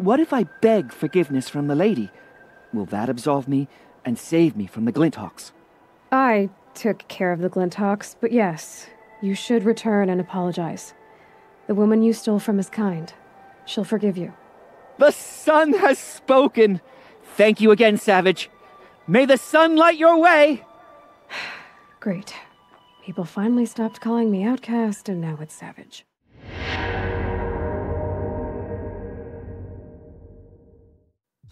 What if I beg forgiveness from the lady? Will that absolve me and save me from the Glinthawks? I took care of the Glinthawks, but yes, you should return and apologize. The woman you stole from is kind. She'll forgive you. The sun has spoken! Thank you again, Savage. May the sun light your way! Great. People finally stopped calling me outcast, and now it's Savage.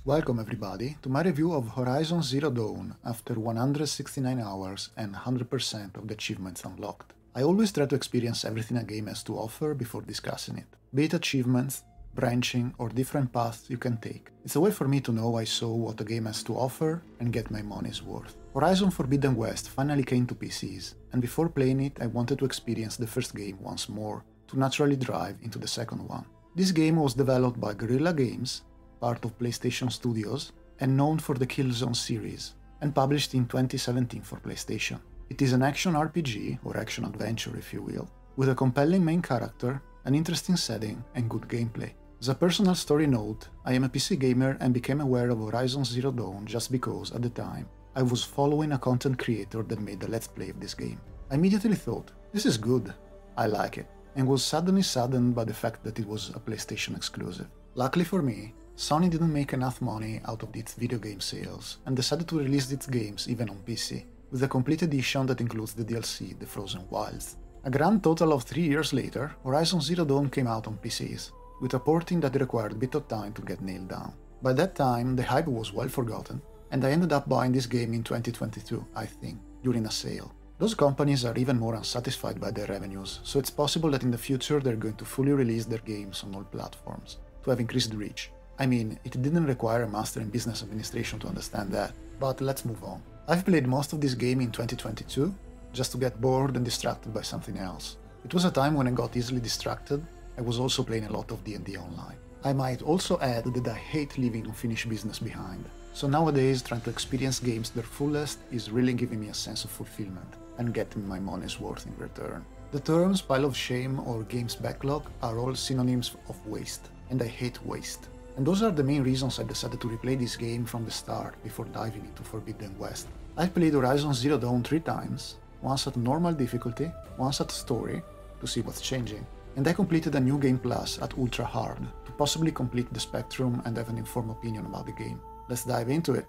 Welcome everybody to my review of Horizon Zero Dawn after 169 hours and 100% of the achievements unlocked. I always try to experience everything a game has to offer before discussing it, be it achievements, branching, or different paths you can take. It's a way for me to know I saw what the game has to offer and get my money's worth. Horizon Forbidden West finally came to PCs, and before playing it I wanted to experience the first game once more, to naturally drive into the second one. This game was developed by Guerrilla Games, part of PlayStation Studios, and known for the Killzone series, and published in 2017 for PlayStation. It is an action RPG, or action-adventure if you will, with a compelling main character, an interesting setting, and good gameplay. As a personal story note, I am a PC gamer and became aware of Horizon Zero Dawn just because, at the time, I was following a content creator that made a let's play of this game. I immediately thought, this is good, I like it, and was suddenly saddened by the fact that it was a PlayStation exclusive. Luckily for me, Sony didn't make enough money out of its video game sales and decided to release its games even on PC, with a complete edition that includes the DLC, The Frozen Wilds. A grand total of 3 years later, Horizon Zero Dawn came out on PCs, with a porting that required a bit of time to get nailed down. By that time, the hype was well forgotten, and I ended up buying this game in 2022, I think, during a sale. Those companies are even more unsatisfied by their revenues, so it's possible that in the future they're going to fully release their games on all platforms, to have increased reach. I mean, it didn't require a master in business administration to understand that, but let's move on. I've played most of this game in 2022, just to get bored and distracted by something else. It was a time when I got easily distracted. I was also playing a lot of D&D online. I might also add that I hate leaving unfinished business behind, so nowadays trying to experience games to their fullest is really giving me a sense of fulfillment and getting my money's worth in return. The terms pile of shame or games backlog are all synonyms of waste, and I hate waste. And those are the main reasons I decided to replay this game from the start before diving into Forbidden West. I've played Horizon Zero Dawn 3 times, once at normal difficulty, once at story, to see what's changing, and I completed a new game plus at ultra hard, to possibly complete the spectrum and have an informed opinion about the game. Let's dive into it.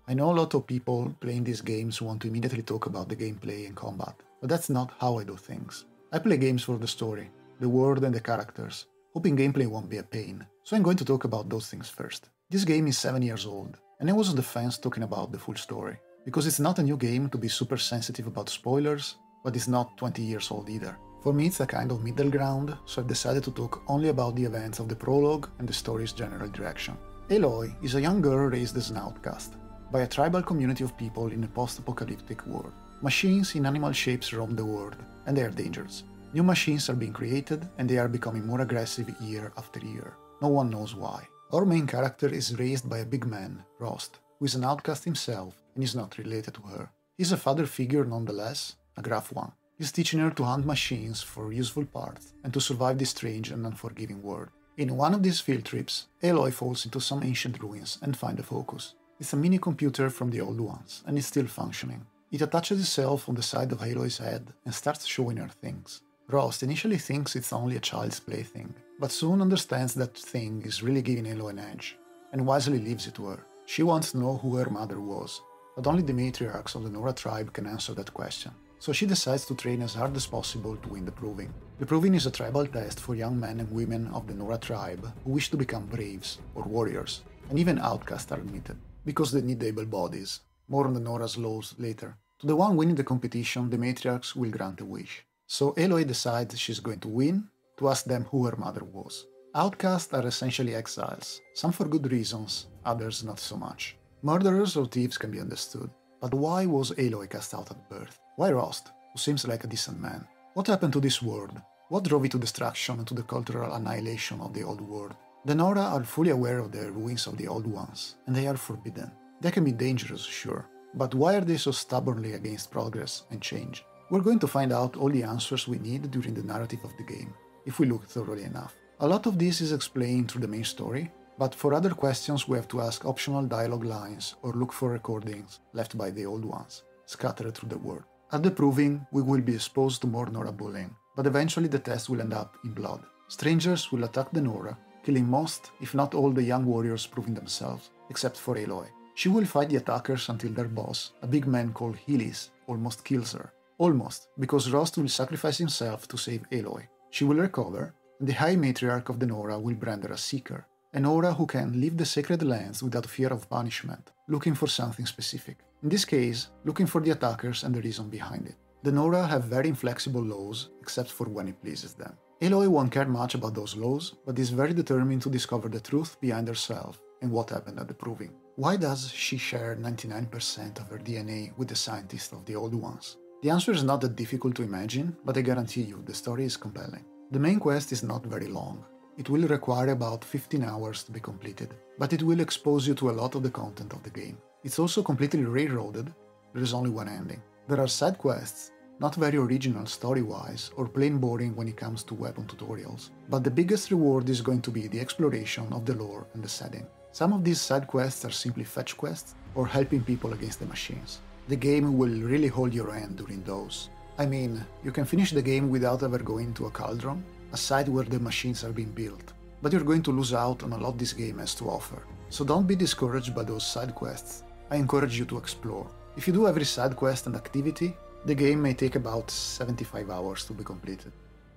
I know a lot of people playing these games want to immediately talk about the gameplay and combat, but that's not how I do things. I play games for the story, the world and the characters, hoping gameplay won't be a pain, so I'm going to talk about those things first. This game is 7 years old, and I was on the fence talking about the full story, because it's not a new game to be super sensitive about spoilers, but it's not 20 years old either. For me it's a kind of middle ground, so I've decided to talk only about the events of the prologue and the story's general direction. Aloy is a young girl raised as an outcast, by a tribal community of people in a post-apocalyptic world. Machines in animal shapes roam the world, and they are dangerous. New machines are being created, and they are becoming more aggressive year after year. No one knows why. Our main character is raised by a big man, Rost, who is an outcast himself and is not related to her. He's a father figure nonetheless, a gruff one. He's teaching her to hunt machines for useful parts and to survive this strange and unforgiving world. In one of these field trips, Aloy falls into some ancient ruins and finds a focus. It's a mini computer from the old ones, and it's still functioning. It attaches itself on the side of Aloy's head and starts showing her things. Rost initially thinks it's only a child's plaything, but soon understands that thing is really giving Aloy an edge, and wisely leaves it to her. She wants to know who her mother was, but only the matriarchs of the Nora tribe can answer that question. So she decides to train as hard as possible to win the Proving. The Proving is a tribal test for young men and women of the Nora tribe who wish to become braves or warriors, and even outcasts are admitted, because they need able bodies. More on the Nora's laws later. To the one winning the competition, the matriarchs will grant a wish. So Aloy decides she's going to win, to ask them who her mother was. Outcasts are essentially exiles, some for good reasons, others not so much. Murderers or thieves can be understood, but why was Aloy cast out at birth? Why Rost, who seems like a decent man? What happened to this world? What drove it to destruction and to the cultural annihilation of the old world? The Nora are fully aware of the ruins of the old ones, and they are forbidden. They can be dangerous, sure, but why are they so stubbornly against progress and change? We're going to find out all the answers we need during the narrative of the game, if we look thoroughly enough. A lot of this is explained through the main story, But for other questions we have to ask optional dialogue lines or look for recordings left by the old ones, scattered through the world. At the proving, we will be exposed to more Nora bullying, but eventually the test will end up in blood. Strangers will attack the Nora, killing most, if not all, the young warriors proving themselves, except for Aloy. She will fight the attackers until their boss, a big man called Helis, almost kills her. Almost, because Rost will sacrifice himself to save Aloy. She will recover, and the High Matriarch of the Nora will brand her a Seeker, a Nora who can leave the Sacred Lands without fear of punishment, looking for something specific. In this case, looking for the attackers and the reason behind it. The Nora have very inflexible laws, except for when it pleases them. Aloy won't care much about those laws, but is very determined to discover the truth behind herself and what happened at the proving. Why does she share 99% of her DNA with the scientists of the Old Ones? The answer is not that difficult to imagine, but I guarantee you the story is compelling. The main quest is not very long. It will require about 15 hours to be completed, but it will expose you to a lot of the content of the game. It's also completely railroaded, there is only one ending. There are side quests, not very original story-wise or plain boring when it comes to weapon tutorials, but the biggest reward is going to be the exploration of the lore and the setting. Some of these side quests are simply fetch quests or helping people against the machines. The game will really hold your hand during those. I mean, you can finish the game without ever going to a cauldron, a site where the machines are being built, but you're going to lose out on a lot this game has to offer. So don't be discouraged by those side quests. I encourage you to explore. If you do every side quest and activity, the game may take about 75 hours to be completed.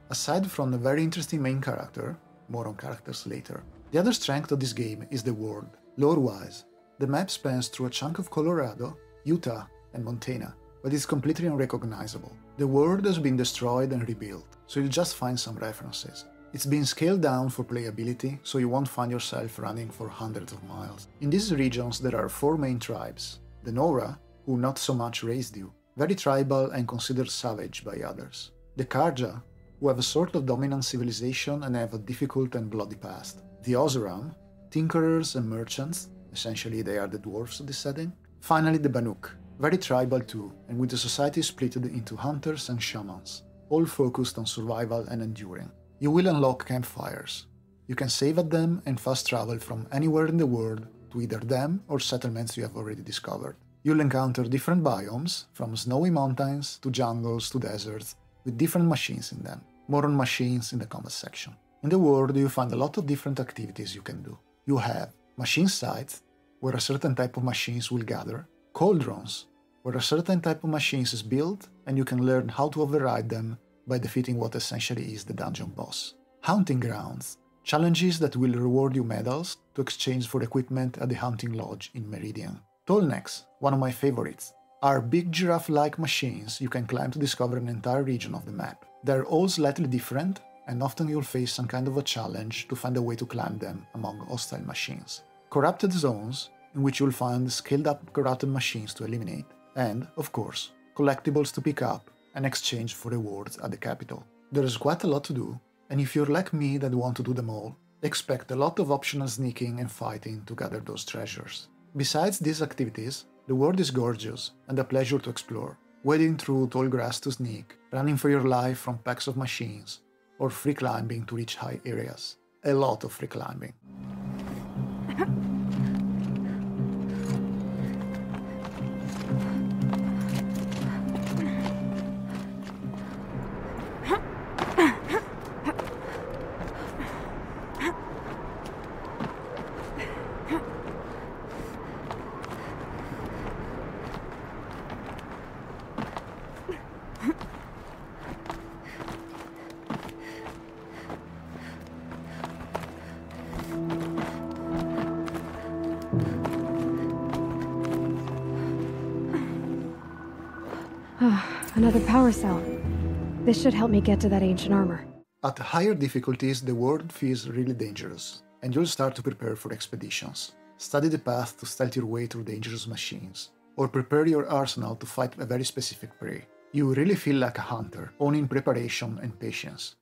Aside from the very interesting main character, more on characters later, the other strength of this game is the world. Lore-wise, the map spans through a chunk of Colorado, Utah, and Montana, but it's completely unrecognizable. The world has been destroyed and rebuilt, so you'll just find some references. It's been scaled down for playability, so you won't find yourself running for hundreds of miles. In these regions there are 4 main tribes. The Nora, who not so much raised you, very tribal and considered savage by others. The Karja, who have a sort of dominant civilization and have a difficult and bloody past. The Oseram, tinkerers and merchants, essentially they are the dwarves of this setting. Finally the Banuk, very tribal too, and with the society split into hunters and shamans, all focused on survival and enduring. You will unlock campfires. You can save at them and fast travel from anywhere in the world to either them or settlements you have already discovered. You'll encounter different biomes, from snowy mountains to jungles to deserts, with different machines in them. More on machines in the combat section. In the world you find a lot of different activities you can do. You have machine sites, where a certain type of machines will gather, cauldrons, where a certain type of machines is built and you can learn how to override them by defeating what essentially is the dungeon boss. Hunting grounds, challenges that will reward you medals to exchange for equipment at the hunting lodge in Meridian. Tallnecks, one of my favorites, are big giraffe-like machines you can climb to discover an entire region of the map. They're all slightly different, and often you'll face some kind of a challenge to find a way to climb them among hostile machines. Corrupted zones, in which you'll find scaled-up corrupted machines to eliminate, and, of course, collectibles to pick up and exchange for rewards at the capital. There's quite a lot to do, and if you're like me that want to do them all, expect a lot of optional sneaking and fighting to gather those treasures. Besides these activities, the world is gorgeous and a pleasure to explore, wading through tall grass to sneak, running for your life from packs of machines, or free climbing to reach high areas. A lot of free climbing. Another power cell. This should help me get to that ancient armor. At higher difficulties, the world feels really dangerous, and you'll start to prepare for expeditions. Study the path to stealth your way through dangerous machines, or prepare your arsenal to fight a very specific prey. You really feel like a hunter, owning preparation and patience.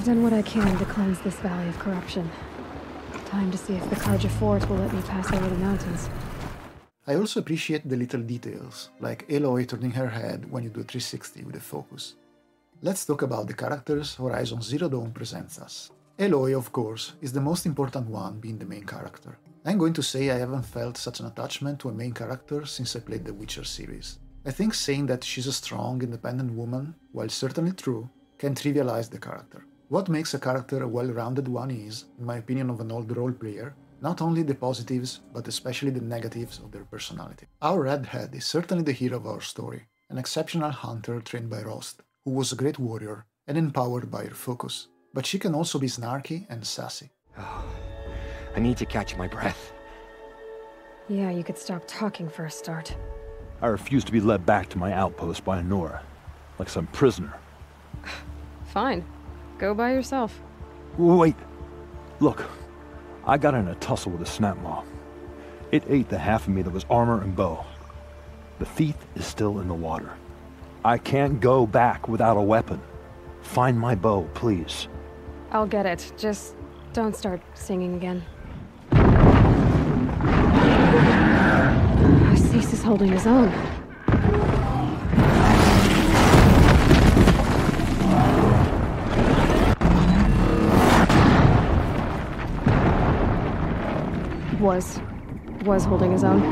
I've done what I can to cleanse this valley of corruption. Time to see if the Karja fort will let me pass over the mountains. I also appreciate the little details, like Aloy turning her head when you do a 360 with a focus. Let's talk about the characters Horizon Zero Dawn presents us. Aloy, of course, is the most important one, being the main character. I'm going to say I haven't felt such an attachment to a main character since I played the Witcher series. I think saying that she's a strong, independent woman, while certainly true, can trivialize the character. What makes a character a well-rounded one is, in my opinion of an old role player, not only the positives, but especially the negatives of their personality. Our redhead is certainly the hero of our story, an exceptional hunter trained by Rost, who was a great warrior and empowered by her focus. But she can also be snarky and sassy. Oh, I need to catch my breath. Yeah, you could stop talking for a start. I refuse to be led back to my outpost by Nora, like some prisoner. Fine. Go by yourself. Wait. Look. I got in a tussle with a snapmaw. It ate the half of me that was armor and bow. The thief is still in the water. I can't go back without a weapon. Find my bow, please. I'll get it. Just don't start singing again. Cease is holding his own. Was holding his own.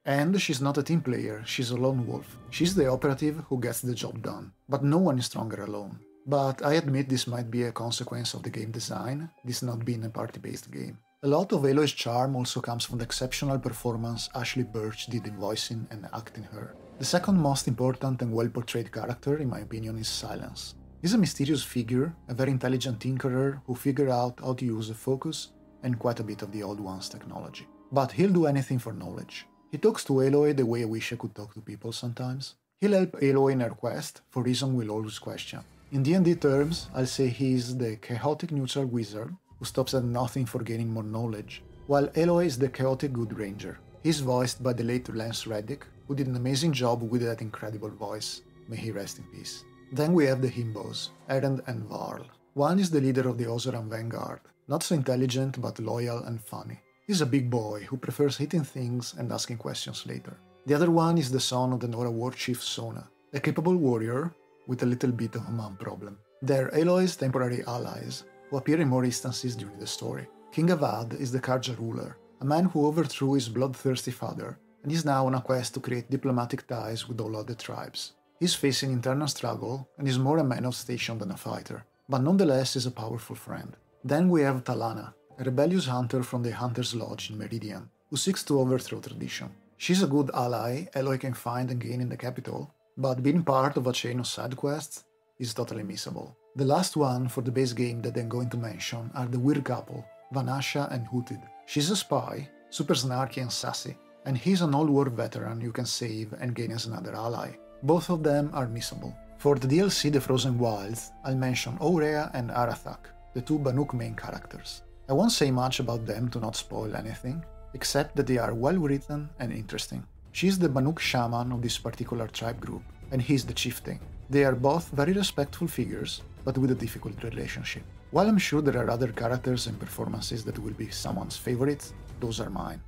And she's not a team player, she's a lone wolf. She's the operative who gets the job done. But no one is stronger alone. But I admit this might be a consequence of the game design, this not being a party-based game. A lot of Aloy's charm also comes from the exceptional performance Ashley Birch did in voicing and acting her. The second most important and well-portrayed character, in my opinion, is Silence. He's a mysterious figure, a very intelligent tinkerer who figured out how to use a focus and quite a bit of the Old One's technology. But he'll do anything for knowledge. He talks to Aloy the way I wish I could talk to people sometimes. He'll help Aloy in her quest, for reasons we'll always question. In D&D terms, I'll say he's the chaotic neutral wizard who stops at nothing for gaining more knowledge, while Aloy is the chaotic good ranger. He's voiced by the late Lance Reddick, who did an amazing job with that incredible voice. May he rest in peace. Then we have the himbos, Erend and Varl. One is the leader of the Oseram Vanguard, not so intelligent but loyal and funny. He's a big boy who prefers hitting things and asking questions later. The other one is the son of the Nora war chief Sona, a capable warrior with a little bit of a mom problem. They're Aloy's temporary allies, who appear in more instances during the story. King Avad is the Karja ruler, a man who overthrew his bloodthirsty father and is now on a quest to create diplomatic ties with all other tribes. He's facing internal struggle and is more a man of station than a fighter, but nonetheless is a powerful friend. Then we have Talana, a rebellious hunter from the Hunter's Lodge in Meridian, who seeks to overthrow tradition. She's a good ally Aloy can find and gain in the capital, but being part of a chain of side quests is totally missable. The last one for the base game that I'm going to mention are the weird couple, Vanasha and Hooted. She's a spy, super snarky and sassy, and he's an old war veteran you can save and gain as another ally. Both of them are missable. For the DLC The Frozen Wilds, I'll mention Ourea and Arathak, the two Banuk main characters. I won't say much about them to not spoil anything, except that they are well written and interesting. She's the Banuk shaman of this particular tribe group, and he's the chieftain. They are both very respectful figures, but with a difficult relationship. While I'm sure there are other characters and performances that will be someone's favorites, those are mine.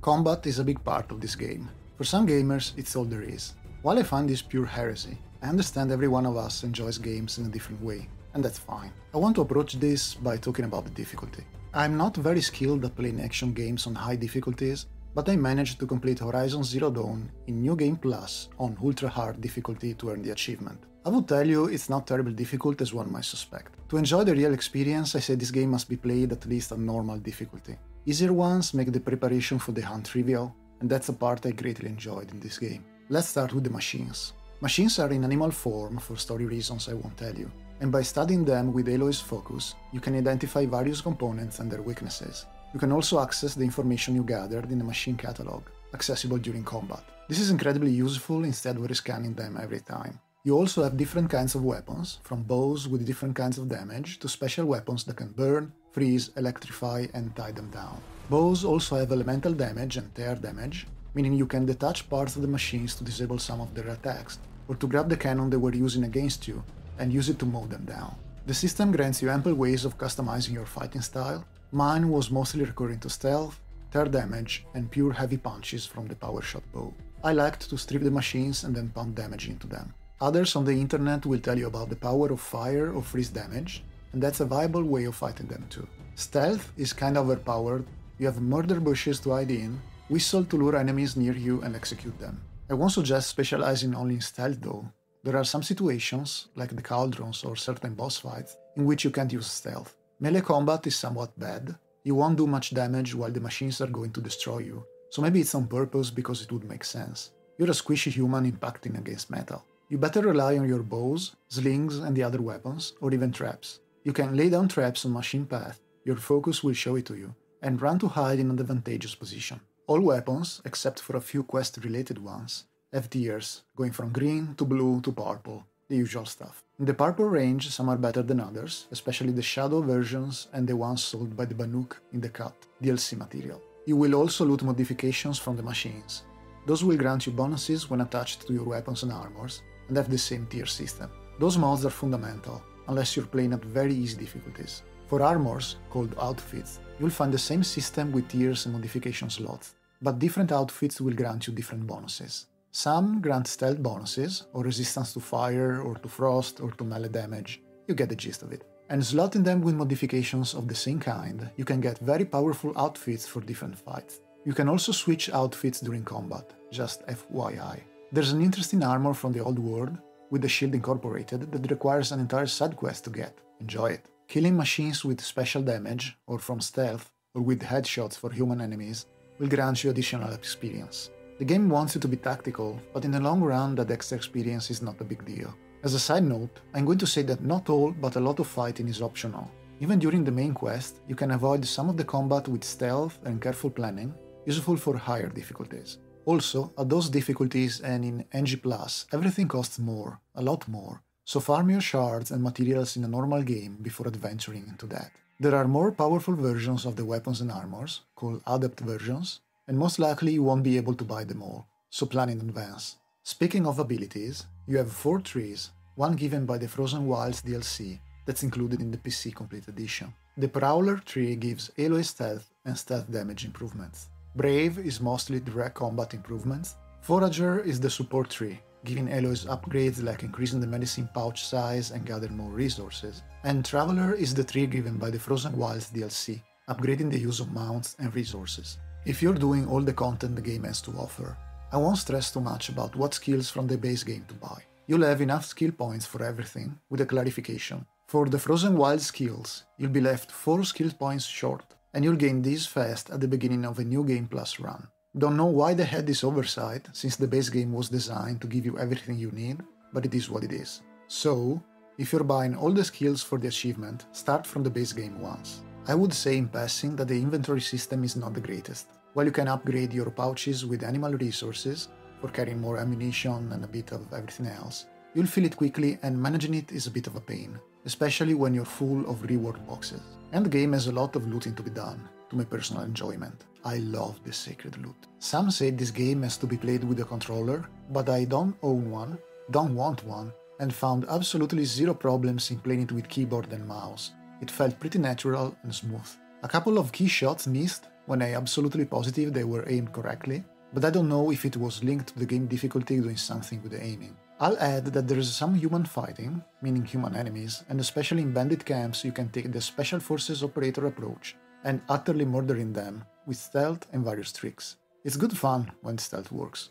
Combat is a big part of this game. For some gamers, it's all there is. While I find this pure heresy, I understand every one of us enjoys games in a different way, and that's fine. I want to approach this by talking about the difficulty. I'm not very skilled at playing action games on high difficulties, but I managed to complete Horizon Zero Dawn in New Game Plus on ultra hard difficulty to earn the achievement. I would tell you it's not terribly difficult as one might suspect. To enjoy the real experience, I say this game must be played at least at normal difficulty. Easier ones make the preparation for the hunt trivial, and that's a part I greatly enjoyed in this game. Let's start with the machines. Machines are in animal form for story reasons I won't tell you, and by studying them with Aloy's focus, you can identify various components and their weaknesses. You can also access the information you gathered in the machine catalog, accessible during combat. This is incredibly useful instead of rescanning them every time. You also have different kinds of weapons, from bows with different kinds of damage to special weapons that can burn, freeze, electrify, and tie them down. Bows also have elemental damage and tear damage, meaning you can detach parts of the machines to disable some of their attacks, or to grab the cannon they were using against you and use it to mow them down. The system grants you ample ways of customizing your fighting style. Mine was mostly recurring to stealth, tear damage, and pure heavy punches from the power shot bow. I liked to strip the machines and then pump damage into them. Others on the internet will tell you about the power of fire or freeze damage, and that's a viable way of fighting them too. Stealth is kinda overpowered, you have murder bushes to hide in, whistle to lure enemies near you and execute them. I won't suggest specializing only in stealth though. There are some situations, like the cauldrons or certain boss fights, in which you can't use stealth. Melee combat is somewhat bad, you won't do much damage while the machines are going to destroy you, so maybe it's on purpose because it would make sense. You're a squishy human impacting against metal. You better rely on your bows, slings and the other weapons, or even traps. You can lay down traps on machine path, your focus will show it to you, and run to hide in an advantageous position. All weapons, except for a few quest-related ones, have tiers, going from green to blue to purple, the usual stuff. In the purple range, some are better than others, especially the shadow versions and the ones sold by the Banuk in the Cut DLC material. You will also loot modifications from the machines. Those will grant you bonuses when attached to your weapons and armors, and have the same tier system. Those mods are fundamental, unless you're playing at very easy difficulties. For armors, called outfits, you'll find the same system with tiers and modification slots, but different outfits will grant you different bonuses. Some grant stealth bonuses, or resistance to fire, or to frost, or to melee damage. You get the gist of it. And slotting them with modifications of the same kind, you can get very powerful outfits for different fights. You can also switch outfits during combat, just FYI. There's an interesting armor from the old world, with the shield incorporated, that requires an entire side quest to get. Enjoy it. Killing machines with special damage, or from stealth, or with headshots for human enemies, will grant you additional experience. The game wants you to be tactical, but in the long run that extra experience is not a big deal. As a side note, I'm going to say that not all, but a lot of fighting is optional. Even during the main quest, you can avoid some of the combat with stealth and careful planning, useful for higher difficulties. Also, at those difficulties and in NG+, everything costs more, a lot more, so farm your shards and materials in a normal game before adventuring into that. There are more powerful versions of the weapons and armors, called adept versions, and most likely you won't be able to buy them all, so plan in advance. Speaking of abilities, you have 4 trees, one given by the Frozen Wilds DLC that's included in the PC Complete Edition. The Prowler tree gives Aloy stealth and stealth damage improvements. Brave is mostly direct combat improvements. Forager is the support tree, giving Aloy's upgrades like increasing the medicine pouch size and gather more resources. And Traveler is the tree given by the Frozen Wilds DLC, upgrading the use of mounts and resources. If you're doing all the content the game has to offer, I won't stress too much about what skills from the base game to buy. You'll have enough skill points for everything, with a clarification. For the Frozen Wild skills, you'll be left 4 skill points short, and you'll gain these fast at the beginning of a New Game Plus run. Don't know why they had this oversight, since the base game was designed to give you everything you need, but it is what it is. So, if you're buying all the skills for the achievement, start from the base game once. I would say in passing that the inventory system is not the greatest. While you can upgrade your pouches with animal resources, for carrying more ammunition and a bit of everything else, you'll fill it quickly and managing it is a bit of a pain, especially when you're full of reward boxes. And the game has a lot of looting to be done, to my personal enjoyment. I love the sacred loot. Some say this game has to be played with a controller, but I don't own one, don't want one, and found absolutely zero problems in playing it with keyboard and mouse. It felt pretty natural and smooth. A couple of key shots missed when I absolutely positive they were aimed correctly, but I don't know if it was linked to the game difficulty doing something with the aiming. I'll add that there is some human fighting, meaning human enemies, and especially in bandit camps you can take the Special Forces operator approach and utterly murdering them with stealth and various tricks. It's good fun when stealth works.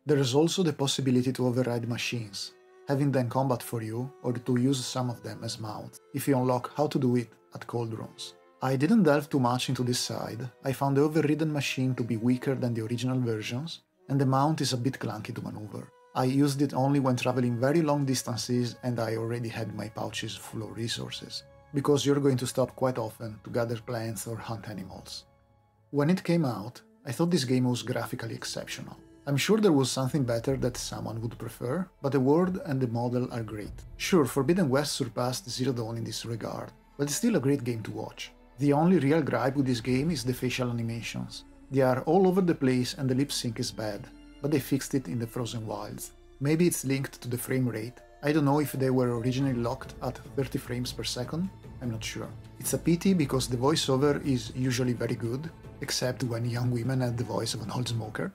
There is also the possibility to override machines, having them combat for you or to use some of them as mounts, if you unlock how to do it at cauldrons. I didn't delve too much into this side. I found the overridden machine to be weaker than the original versions, and the mount is a bit clunky to maneuver. I used it only when traveling very long distances and I already had my pouches full of resources, because you're going to stop quite often to gather plants or hunt animals. When it came out, I thought this game was graphically exceptional. I'm sure there was something better that someone would prefer, but the world and the model are great. Sure, Forbidden West surpassed Zero Dawn in this regard, but it's still a great game to watch. The only real gripe with this game is the facial animations. They are all over the place and the lip sync is bad, but they fixed it in the Frozen Wilds. Maybe it's linked to the frame rate. I don't know if they were originally locked at 30 frames per second, I'm not sure. It's a pity because the voiceover is usually very good, except when young women have the voice of an old smoker.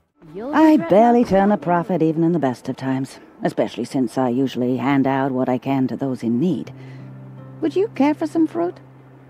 I barely turn a profit even in the best of times, especially since I usually hand out what I can to those in need. Would you care for some fruit?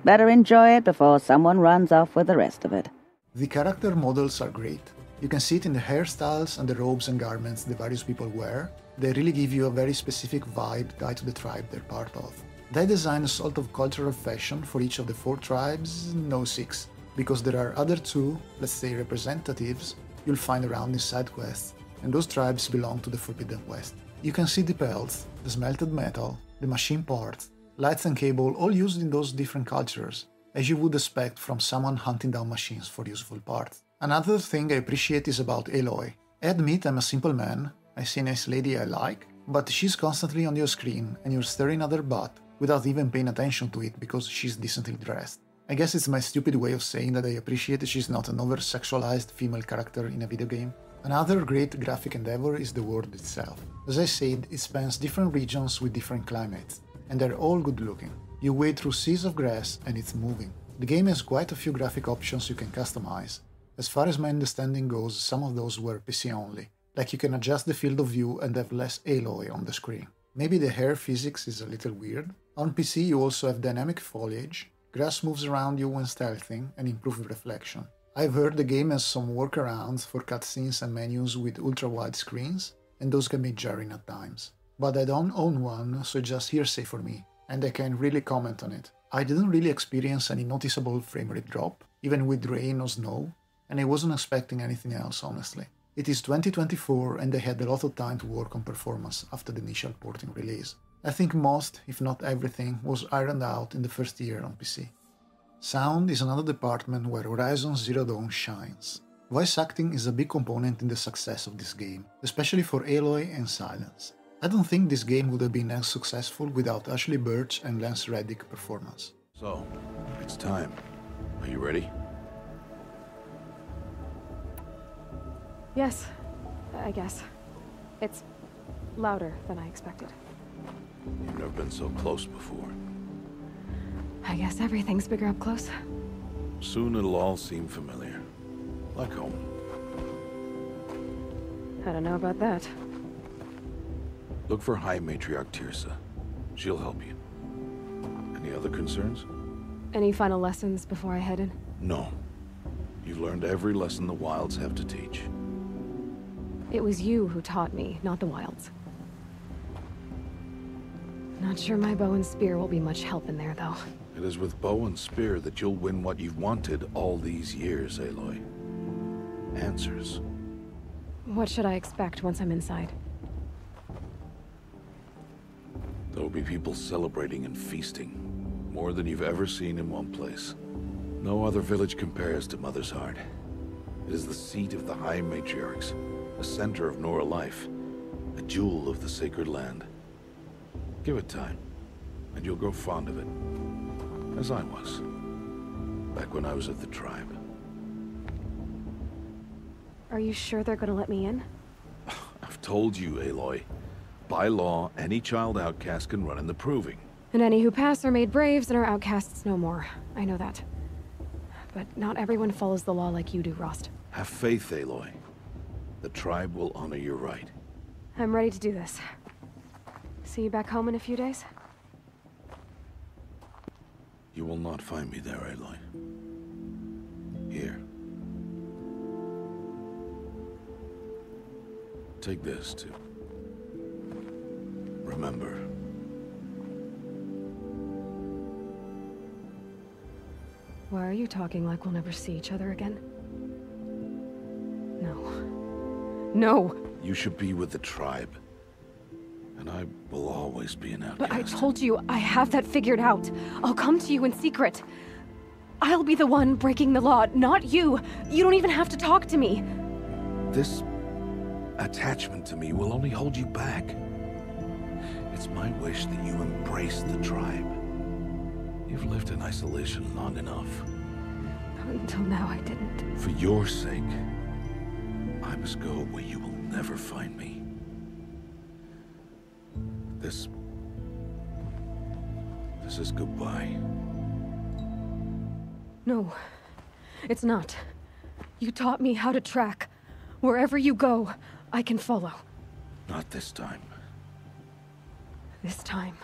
Better enjoy it before someone runs off with the rest of it. The character models are great. You can see it in the hairstyles and the robes and garments the various people wear. They really give you a very specific vibe tied to the tribe they're part of. They design a sort of cultural fashion for each of the 4 tribes, no 6, because there are other 2, let's say representatives, you'll find around in side quests, and those tribes belong to the Forbidden West. You can see the pelts, the smelted metal, the machine parts, lights and cable all used in those different cultures, as you would expect from someone hunting down machines for useful parts. Another thing I appreciate is about Aloy. I admit I'm a simple man, I see a nice lady I like, but she's constantly on your screen and you're staring at her butt without even paying attention to it because she's decently dressed. I guess it's my stupid way of saying that I appreciate that she's not an over-sexualized female character in a video game. Another great graphic endeavor is the world itself. As I said, it spans different regions with different climates, and they're all good looking. You wade through seas of grass and it's moving. The game has quite a few graphic options you can customize. As far as my understanding goes, some of those were PC only. Like you can adjust the field of view and have less Aloy on the screen. Maybe the hair physics is a little weird. On PC you also have dynamic foliage, grass moves around you when stealthing, and improved reflection. I've heard the game has some workarounds for cutscenes and menus with ultra-wide screens, and those can be jarring at times. But I don't own one, so it's just hearsay for me, and I can't really comment on it. I didn't really experience any noticeable frame rate drop, even with rain or snow, and I wasn't expecting anything else, honestly. It is 2024 and they had a lot of time to work on performance after the initial porting release. I think most, if not everything, was ironed out in the first year on PC. Sound is another department where Horizon Zero Dawn shines. Voice acting is a big component in the success of this game, especially for Aloy and Silence. I don't think this game would have been as successful without Ashley Birch and Lance Reddick performance. So, it's time. Are you ready? Yes, I guess. It's louder than I expected. You've never been so close before. I guess everything's bigger up close. Soon it'll all seem familiar. Like home. I don't know about that. Look for High Matriarch Tirsa. She'll help you. Any other concerns? Any final lessons before I head in? No. You've learned every lesson the Wilds have to teach. It was you who taught me, not the Wilds. Not sure my bow and spear will be much help in there, though. It is with bow and spear that you'll win what you've wanted all these years, Aloy. Answers. What should I expect once I'm inside? There'll be people celebrating and feasting. More than you've ever seen in one place. No other village compares to Mother's Heart. It is the seat of the High Matriarchs, the center of Nora life, a jewel of the sacred land. Give it time, and you'll grow fond of it. As I was, back when I was at the tribe. Are you sure they're gonna let me in? I've told you, Aloy. By law, any child outcast can run in the proving. And any who pass are made braves and are outcasts no more. I know that. But not everyone follows the law like you do, Rost. Have faith, Aloy. The tribe will honor your right. I'm ready to do this. See you back home in a few days? You will not find me there, Aloy. Here. Take this, too. Remember. Why are you talking like we'll never see each other again? No. No! You should be with the tribe. And I will always be an outcast. But I told you, I have that figured out. I'll come to you in secret. I'll be the one breaking the law, not you. You don't even have to talk to me. This attachment to me will only hold you back. It's my wish that you embrace the tribe. You've lived in isolation long enough. Until now, I didn't. For your sake, I must go where you will never find me. This is goodbye. No, it's not. You taught me how to track. Wherever you go, I can follow. Not this time. This time.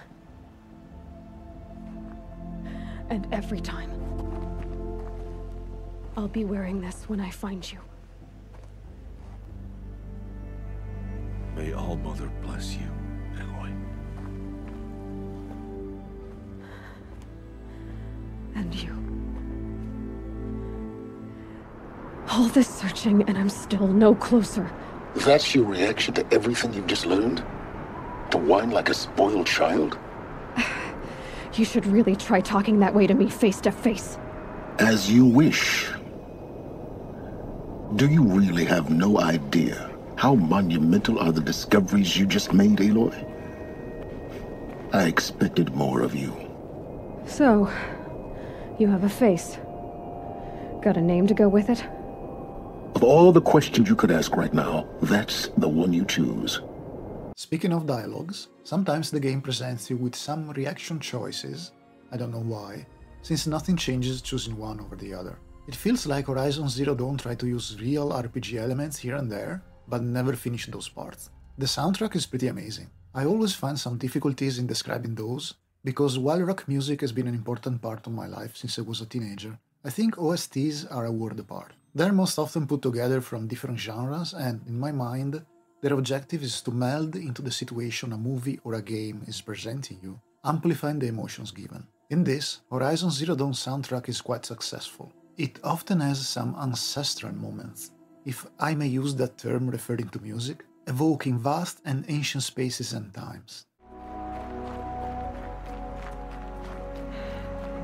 And every time. I'll be wearing this when I find you. May All-Mother bless you, Aloy. And you. All this searching, and I'm still no closer. That's your reaction to everything you've just learned? To whine like a spoiled child? You should really try talking that way to me face to face. As you wish. Do you really have no idea how monumental are the discoveries you just made, Aloy? I expected more of you. So, you have a face. Got a name to go with it? Of all the questions you could ask right now, that's the one you choose. Speaking of dialogues, sometimes the game presents you with some reaction choices, I don't know why, since nothing changes choosing one over the other. It feels like Horizon Zero Dawn tried to use real RPG elements here and there, but never finished those parts. The soundtrack is pretty amazing. I always find some difficulties in describing those, because while rock music has been an important part of my life since I was a teenager, I think OSTs are a world apart. They're most often put together from different genres, and in my mind, their objective is to meld into the situation a movie or a game is presenting you, amplifying the emotions given. In this, Horizon Zero Dawn's soundtrack is quite successful. It often has some ancestral moments, if I may use that term referring to music, evoking vast and ancient spaces and times.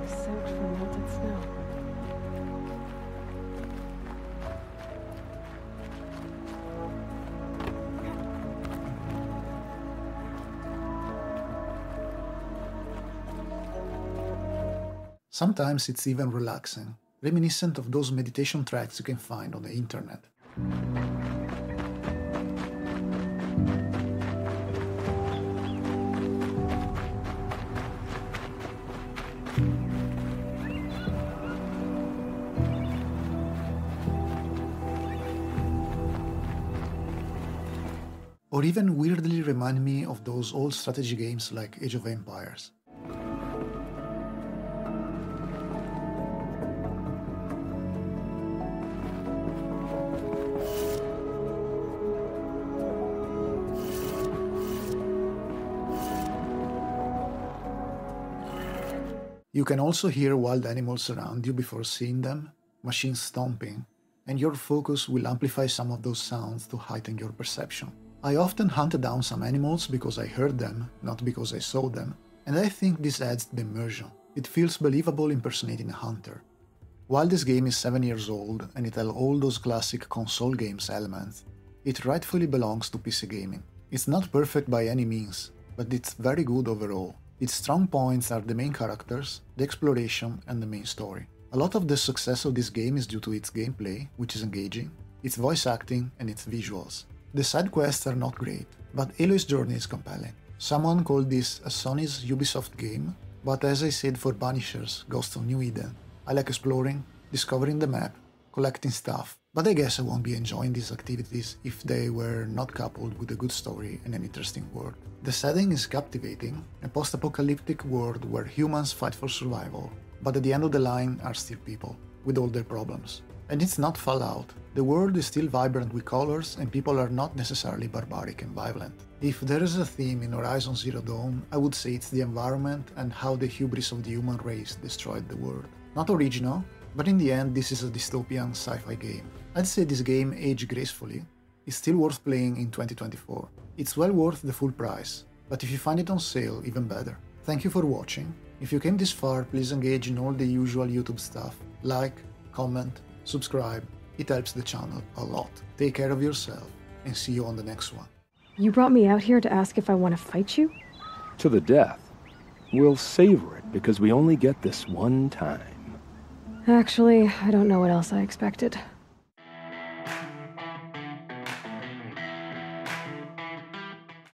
Soaked from melted snow. Sometimes it's even relaxing, reminiscent of those meditation tracks you can find on the internet. Or even weirdly remind me of those old strategy games like Age of Empires. You can also hear wild animals around you before seeing them, machines stomping, and your focus will amplify some of those sounds to heighten your perception. I often hunted down some animals because I heard them, not because I saw them, and I think this adds to the immersion. It feels believable impersonating a hunter. While this game is 7 years old and it has all those classic console games elements, it rightfully belongs to PC gaming. It's not perfect by any means, but it's very good overall. Its strong points are the main characters, the exploration, and the main story. A lot of the success of this game is due to its gameplay, which is engaging, its voice acting, and its visuals. The side quests are not great, but Aloy's journey is compelling. Someone called this a Sony's Ubisoft game, but as I said for Banishers, Ghost of New Eden, I like exploring, discovering the map, collecting stuff, but I guess I won't be enjoying these activities if they were not coupled with a good story and an interesting world. The setting is captivating, a post-apocalyptic world where humans fight for survival, but at the end of the line are still people, with all their problems. And it's not Fallout. The world is still vibrant with colors and people are not necessarily barbaric and violent. If there is a theme in Horizon Zero Dawn, I would say it's the environment and how the hubris of the human race destroyed the world. Not original, but in the end this is a dystopian sci-fi game. I'd say this game aged gracefully. It's still worth playing in 2024. It's well worth the full price, but if you find it on sale, even better. Thank you for watching. If you came this far, please engage in all the usual YouTube stuff. Like, comment, subscribe. It helps the channel a lot. Take care of yourself, and see you on the next one. You brought me out here to ask if I want to fight you? To the death. We'll savor it because we only get this one time. Actually, I don't know what else I expected.